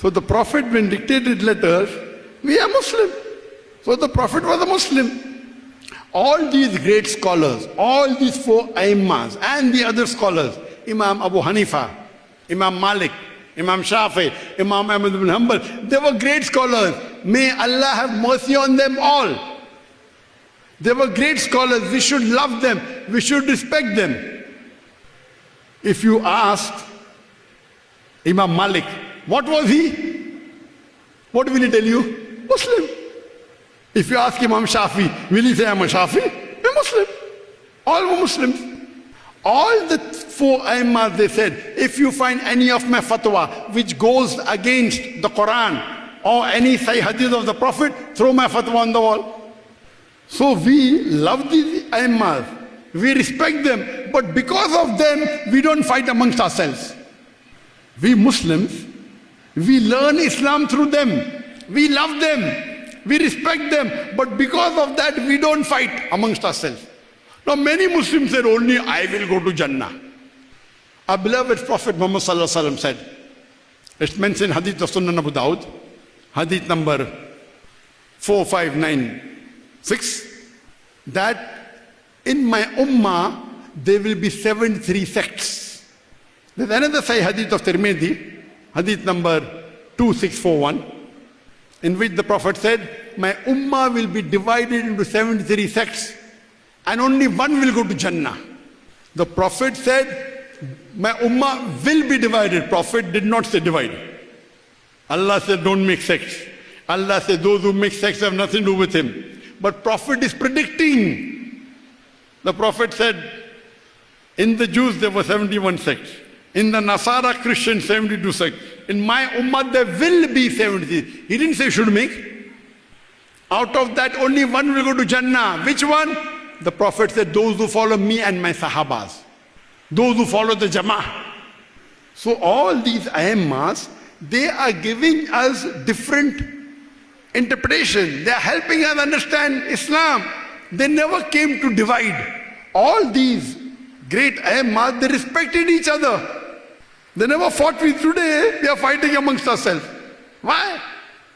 So the Prophet, when dictated letters, we are Muslim. So the Prophet was a Muslim. All these great scholars, all these four imams and the other scholars, Imam Abu Hanifa, Imam Malik, Imam Shafi, Imam Ahmad ibn Hanbal, they were great scholars. May Allah have mercy on them all. They were great scholars. We should love them. We should respect them. If you asked Imam Malik, what was he? What will he tell you? Muslim. If you ask Imam Shafi, will he say, I'm a Shafi? I'm a Muslim. All were Muslims. All the four imams, they said, if you find any of my fatwa which goes against the Quran or any Sahih Hadith of the Prophet, throw my fatwa on the wall. So we love these imams. We respect them. But because of them, we don't fight amongst ourselves. We Muslims, we learn Islam through them. We love them. We respect them, but because of that, we don't fight amongst ourselves. Now, many Muslims said, only I will go to Jannah. Our beloved Prophet Muhammad Sallallahu Alaihi Wasallam said, it's mentioned in Hadith of Sunnah Abu Dawud, Hadith number 4596, that in my ummah, there will be 73 sects. There's another Sahih Hadith of Tirmidhi, Hadith number 2641, in which the Prophet said, my ummah will be divided into 73 sects and only one will go to Jannah. The Prophet said, my ummah will be divided. Prophet did not say divided. Allah said, don't make sects. Allah said, those who make sects have nothing to do with him. But Prophet is predicting. The Prophet said, in the Jews there were 71 sects. In the Nasara Christians, 72 sects. In my ummah, there will be 70. He didn't say should make. Out of that, only one will go to Jannah. Which one? The Prophet said, those who follow me and my Sahabas. Those who follow the Jama'ah. So all these ayammas, they are giving us different interpretation. They are helping us understand Islam. They never came to divide. All these great ayammas, they respected each other. They never fought with. Today, we are fighting amongst ourselves. Why?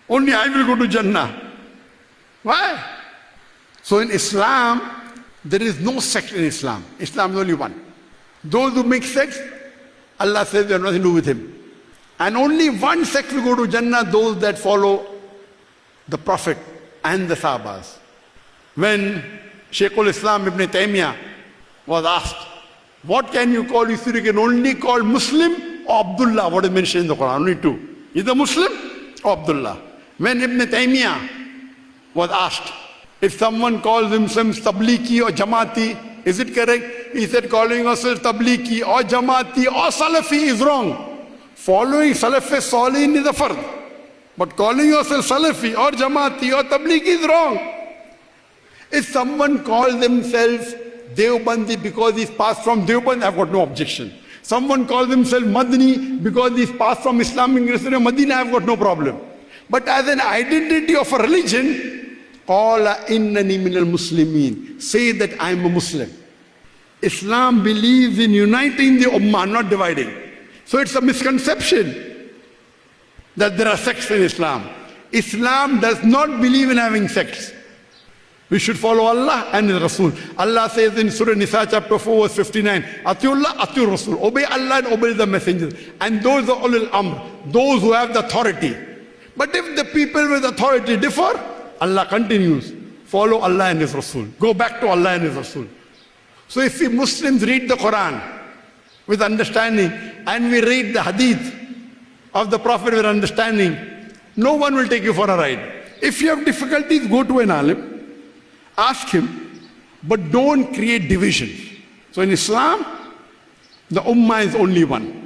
Only I will go to Jannah. Why? So in Islam, there is no sect in Islam. Islam is only one. Those who make sects, Allah says they have nothing to do with him. And only one sect will go to Jannah, those that follow the Prophet and the Sahabas. When Shaykhul Islam Ibn Taymiyyah was asked, what can you call? He said, you can only call Muslim or Abdullah, what is mentioned in the Quran, only two. Either Muslim or Abdullah. When Ibn Taymiyyah was asked, if someone calls himself Tablighi or Jamaati, is it correct? He said, calling yourself Tablighi or Jamaati or Salafi is wrong. Following Salafi Salihin is a fard. But calling yourself Salafi or Jamaati or Tablighi is wrong. If someone calls themselves Deobandi because he's passed from Deoband, I've got no objection. Someone calls himself Madni because he's passed from Islamic University of Medina, I've got no problem. But as an identity of a religion, Qala innani minal Muslimin. Say that I am a Muslim. Islam believes in uniting the Ummah, not dividing. So it's a misconception that there are sects in Islam. Islam does not believe in having sects. We should follow Allah and His Rasul. Allah says in Surah Nisa chapter 4 verse 59, Atiullah, Atiur Rasul. Obey Allah and obey the messengers. And those are ulul amr, those who have the authority. But if the people with authority differ, Allah continues, follow Allah and His Rasul. Go back to Allah and His Rasul. So if we Muslims read the Quran with understanding and we read the hadith of the Prophet with understanding, no one will take you for a ride. If you have difficulties, go to an alim. Ask him, but don't create divisions. So in Islam, the ummah is only one.